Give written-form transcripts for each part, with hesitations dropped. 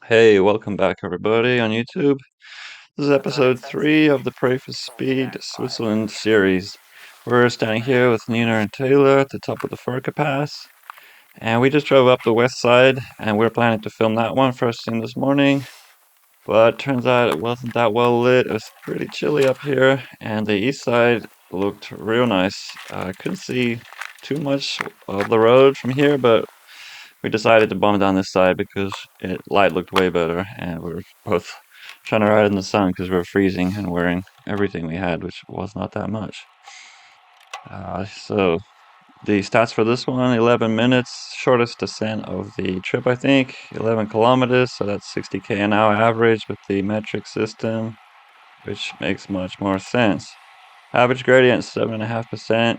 Hey, welcome back everybody on YouTube. This is episode 3 of the Pray for Speed Switzerland series. We're standing here with Nina and Taylor at the top of the Furka Pass, and we just drove up the west side, and we are planning to film that one first thing this morning, but turns out it wasn't that well lit. It was pretty chilly up here, and the east side looked real nice. I couldn't see too much of the road from here, but we decided to bomb down this side because light looked way better, and we were both trying to ride in the sun because we were freezing and wearing everything we had, which was not that much. So the stats for this one: 11 minutes, shortest descent of the trip, I think, 11 kilometers, so that's 60k an hour average with the metric system, which makes much more sense. Average gradient 7.5%,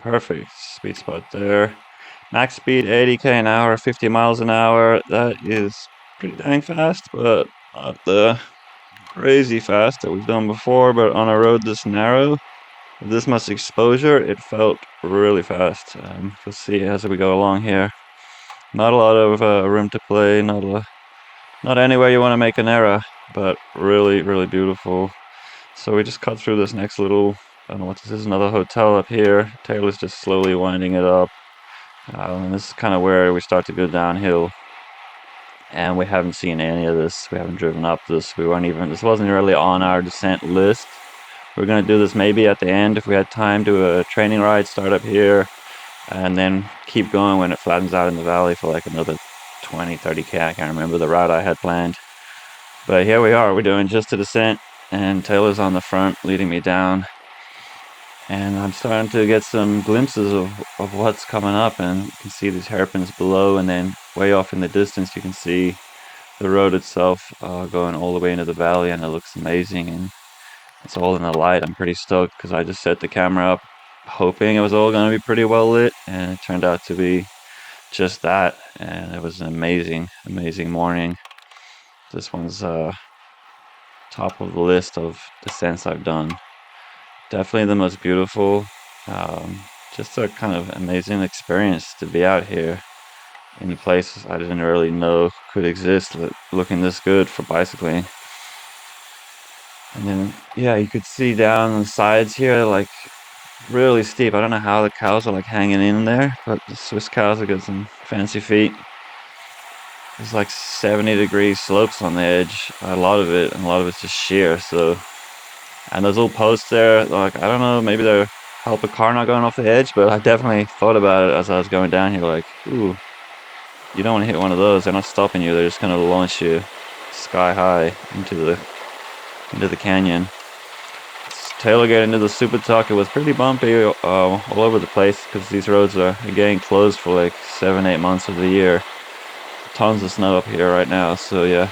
perfect sweet spot there. Max speed 80k an hour, 50 miles an hour. That is pretty dang fast, but not the crazy fast that we've done before. But on a road this narrow, with this much exposure, it felt really fast. You'll see as we go along here. Not a lot of room to play, not anywhere you want to make an error, but really, really beautiful. So we just cut through this next little, I don't know what this is, another hotel up here. Taylor's just slowly winding it up. And this is kind of where we start to go downhill. And we haven't seen any of this. We haven't driven up this. This wasn't really on our descent list. We're going to do this maybe at the end if we had time, do a training ride, start up here, and then keep going when it flattens out in the valley for like another 20, 30k. I can't remember the route I had planned. But here we are. We're doing just a descent, and Taylor's on the front leading me down. And I'm starting to get some glimpses of what's coming up, and you can see these hairpins below, and then way off in the distance you can see the road itself going all the way into the valley, and it looks amazing, and it's all in the light. I'm pretty stoked because I just set the camera up hoping it was all going to be pretty well lit, and it turned out to be just that, and it was an amazing, amazing morning. This one's top of the list of descents I've done. Definitely the most beautiful. Just a kind of amazing experience to be out here in a place I didn't really know could exist, looking this good for bicycling. And then, yeah, you could see down the sides here, like really steep. I don't know how the cows are like hanging in there, but the Swiss cows have got some fancy feet. There's like 70-degree slopes on the edge, a lot of it, and a lot of it's just sheer. So, and those little posts there, like, I don't know, maybe they're help a car not going off the edge, but I definitely thought about it as I was going down here, like, ooh, you don't want to hit one of those. They're not stopping you. They're just going to launch you sky high into the canyon. Taylor getting into the super tuck. It was pretty bumpy all over the place because these roads are getting closed for like 7-8 months of the year. Tons of snow up here right now. So yeah,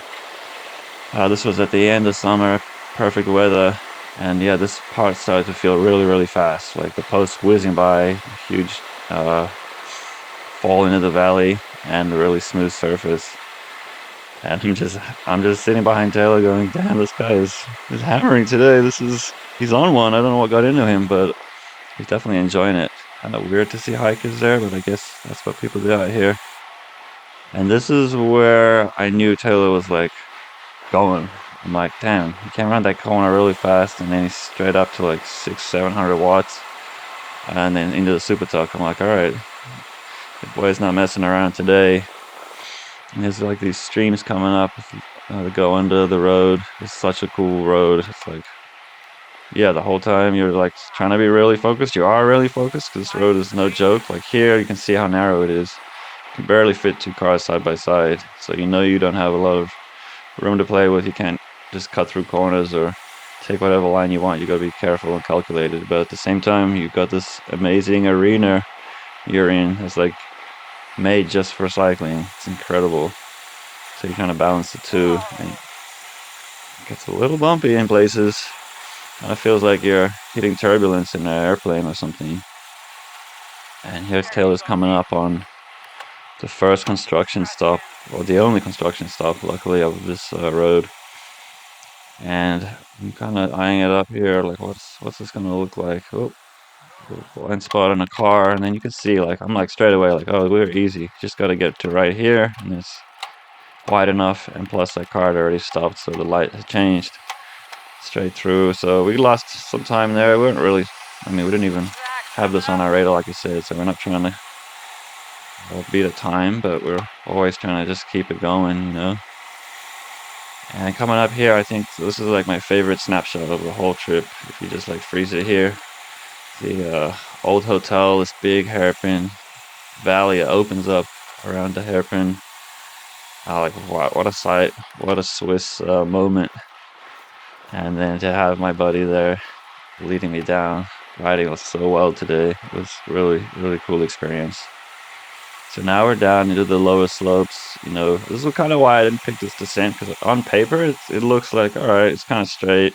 this was at the end of summer, perfect weather, and yeah, this part started to feel really, really fast. Like the posts whizzing by, huge fall into the valley, and a really smooth surface. And I'm just sitting behind Taylor going, damn, this guy is hammering today. He's on one. I don't know what got into him, but he's definitely enjoying it. Kind of weird to see hikers there, but I guess that's what people do out here. And this is where I knew Taylor was like going. I'm like, damn, he came around that corner really fast, and then he's straight up to like 600-700 watts, and then into the super tuck. I'm like, all right, the boy's not messing around today. And there's like these streams coming up that go under the road. It's such a cool road. It's like, yeah, the whole time you're like trying to be really focused. You are really focused because this road is no joke. Like here, you can see how narrow it is. You can barely fit 2 cars side by side. So you know you don't have a lot of room to play with. You can't just cut through corners or take whatever line you want. You got to be careful and calculated. But at the same time, you've got this amazing arena you're in. It's like made just for cycling. It's incredible. So you kind of balance the two, and it gets a little bumpy in places. Kind of feels like you're hitting turbulence in an airplane or something. And here's Taylor's coming up on the first construction stop, or the only construction stop, luckily, of this road. And I'm kind of eyeing it up here, like what's this gonna look like? Oh, blind spot in a car, and then you can see, like, I'm like straight away, like, oh, we're easy. Just got to get to right here, and wide enough, and plus that car had already stopped, so the light had changed straight through. So we lost some time there. We weren't really, I mean, we didn't even have this on our radar, like I said, so we're not trying to beat a time, but we're always trying to just keep it going, you know. And coming up here, I think this is like my favorite snapshot of the whole trip. If you just like freeze it here, the old hotel, this big hairpin valley opens up around the hairpin. Like wow, what a sight, what a Swiss moment. And then to have my buddy there leading me down, riding us so well today, it was really, really cool experience. So now we're down into the lower slopes. You know, this is kind of why I didn't pick this descent, because on paper it looks like, all right, it's kind of straight,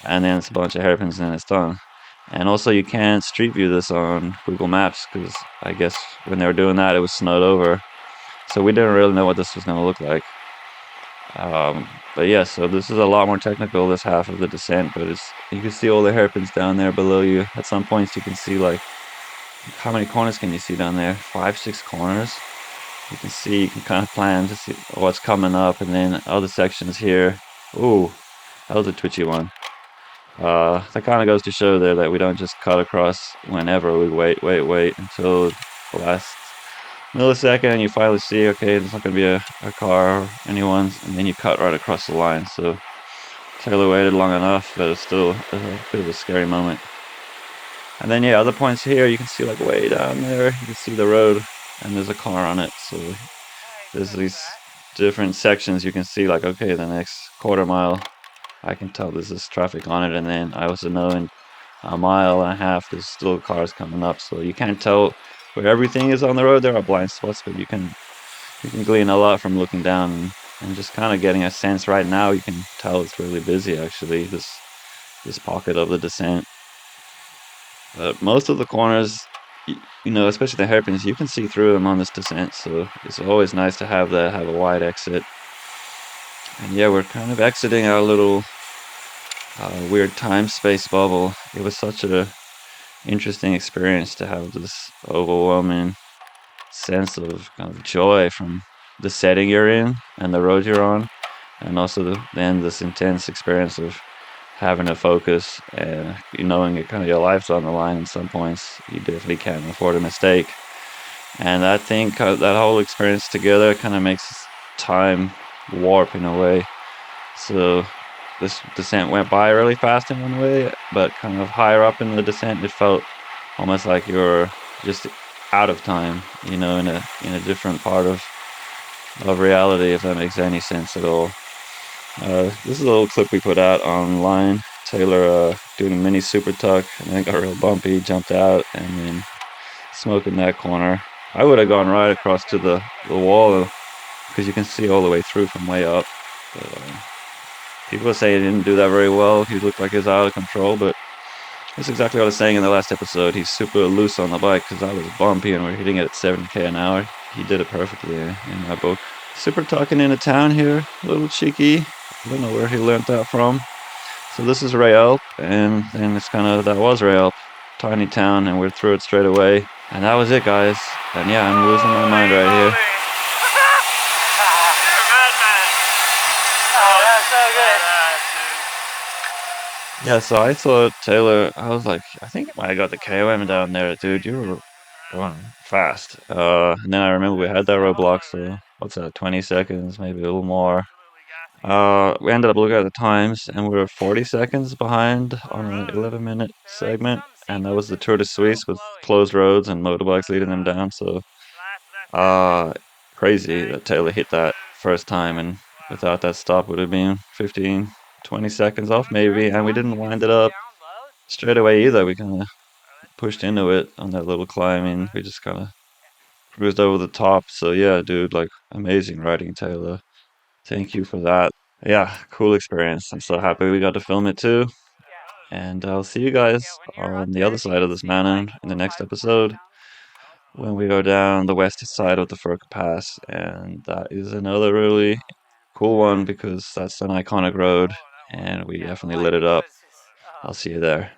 and then it's a bunch of hairpins and then it's done. And also you can't street view this on Google Maps, because I guess when they were doing that it was snowed over. So we didn't really know what this was going to look like. But yeah, so this is a lot more technical, this half of the descent, but you can see all the hairpins down there below you. At some points you can see like, how many corners can you see down there? 5, 6 corners. You can see, you can kind of plan to see what's coming up, and then other sections here. Ooh, that was a twitchy one. That kind of goes to show there that we don't just cut across whenever. We wait until the last millisecond, and you finally see, okay, there's not going to be a car or anyone, and then you cut right across the line. So Taylor waited long enough, but it's still a bit of a scary moment. And then yeah, other points here, you can see like way down there, you can see the road, and there's a car on it. So there's these different sections you can see, like, okay, the next quarter mile, I can tell there's this traffic on it, and then I also know in a mile and a half there's still cars coming up. So you can't tell where everything is on the road. There are blind spots, but you can glean a lot from looking down and just kind of getting a sense. Right now you can tell it's really busy, actually, this pocket of the descent. But most of the corners, you know, especially the hairpins, you can see through them on this descent, so it's always nice to have a wide exit. And yeah, we're kind of exiting our little weird time-space bubble. It was such a interesting experience to have this overwhelming sense of kind of joy from the setting you're in and the road you're on, and also then this intense experience of having to focus and knowing it kind of your life's on the line. In some points you definitely can't afford a mistake, and I think that whole experience together kind of makes time warp in a way. So this descent went by really fast in one way, but kind of higher up in the descent it felt almost like you're just out of time, you know, in a different part of reality, if that makes any sense at all. This is a little clip we put out online. Taylor doing a mini super tuck, and then it got real bumpy, jumped out, and then smoking that corner. I would have gone right across to the wall, because you can see all the way through from way up. But, people say he didn't do that very well. He looked like he was out of control, but that's exactly what I was saying in the last episode. He's super loose on the bike, because I was bumpy and we're hitting it at 70k an hour. He did it perfectly in my book. Super tucking into town here, a little cheeky. I don't know where he learned that from. So this is Alps, and then it's kind of, that was Alps, tiny town, and we're through it straight away. And that was it, guys. And yeah, I'm losing my mind right here. You're a madman. Oh, that's so good. Yeah, so I thought Taylor, I was like, I think I got the KOM down there, dude. You were going fast. And then I remember we had that roadblock, so what's that, 20 seconds, maybe a little more. We ended up looking at the times, and we were 40 seconds behind on an 11-minute segment, and that was the Tour de Suisse with closed roads and motorbikes leading them down. So, crazy that Taylor hit that first time, and without that stop would have been 15, 20 seconds off maybe, and we didn't wind it up straight away either. We kind of pushed into it on that little climb, and we just kind of cruised over the top. So yeah, dude, like, amazing riding, Taylor. Thank you for that. Yeah, cool experience. I'm so happy we got to film it too. And I'll see you guys on the other side of this mountain in the next episode, when we go down the west side of the Furka Pass. And that is another really cool one, because that's an iconic road and we definitely lit it up. I'll see you there.